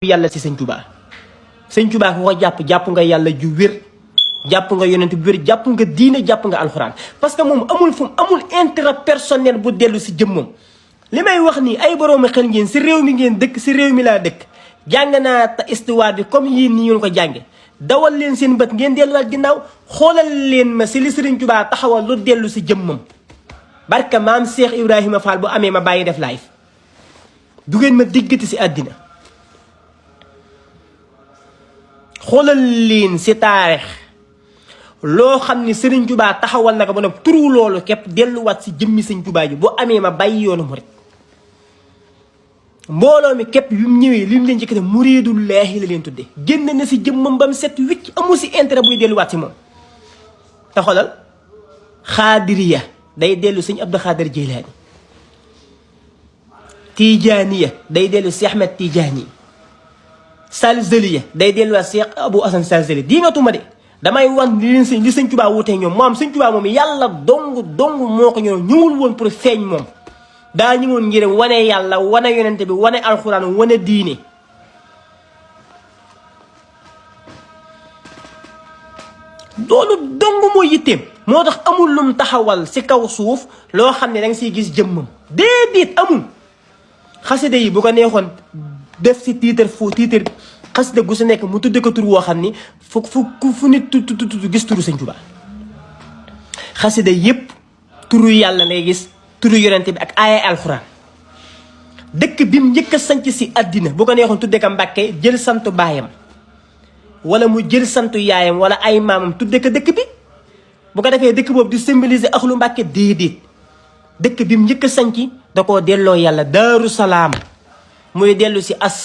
yàlla ci sëñ Tuubaa ko jàpp nga yàlla ju wér jàpp nga yonent bu wér jàpp nga diine jàpp nga alxuraan parce que moom amul intérêt personnel bu dellu si jëmmam li may wax nii ay boroomi xel ngeen si réew mi ngeen dëkk si réew mi laa dëkk jàng naa ta histoire bi comme yii nii ngeen ko jànge dawal leen seen bët ngeen delluwaat ginnaaw xoolal leen ma si li Sëriñ Tuubaa taxawal lu dellu si jëmmam barka maam Cheikh Ibrahima Fall bu amee ma bàyyi def live du ngeen ma diggati si àddina xoolal leen si taarix loo xam ni Sëriñ Tuubaa taxawal na ko ba nag turu loolu képp delluwaat si jëmmi Sëriñ Tuubaa ji boo amee ma bàyyi yoonu murit mbooloo mi képp yu mu ñëwee li mu leen njëkk a muriidullaahi la leen tuddee génn na si jëmmam ba mu set wicc amu si intérêt buy delluwaat si moom. te xoolal xaadiriya day dellu Sëriñ Abdou Xaadir Jeylaani tijaaniya day dellu si Ahmed Tijaani Salzaliya day delluwaat Cheikh Abou Assane Salzali di nga tuma de damay wan li Sëñ Tuubaa wutee ñoom moom Sëñ Tuubaa moom yàlla dong moo ko ñëwul woon pour feeñ moom daa ñëwoon ngir wane yàlla wane yonente bi wane alxuraan wane diine loolu dong mooy yitteem moo tax amul lum taxawal si kaw suuf loo xam ne danga siy gis jëmmam déedéet amul xasida yi bu ko neexoon def si tiitar xasida gu su nekk mu tudde ko tur woo xam ni fu nit gis turu Sëñ Tuubaa xasida yépp turu yàlla ngay gis turu yonente bi ak aaya alxuraan dëkk bi mu njëkk a sanc si àddina bu ko neexoon tudde ko Mbàkke jël santu baayam wala mu jël santu yaayam wala ay maamam tudde ko dëkk bi bu ko defee dëkk boobu di symboliser axlu Mbàkke déedéet dëkk bi mu njëkk a sanc da koo delloo yàlla Daaru Salaam muy dellu si as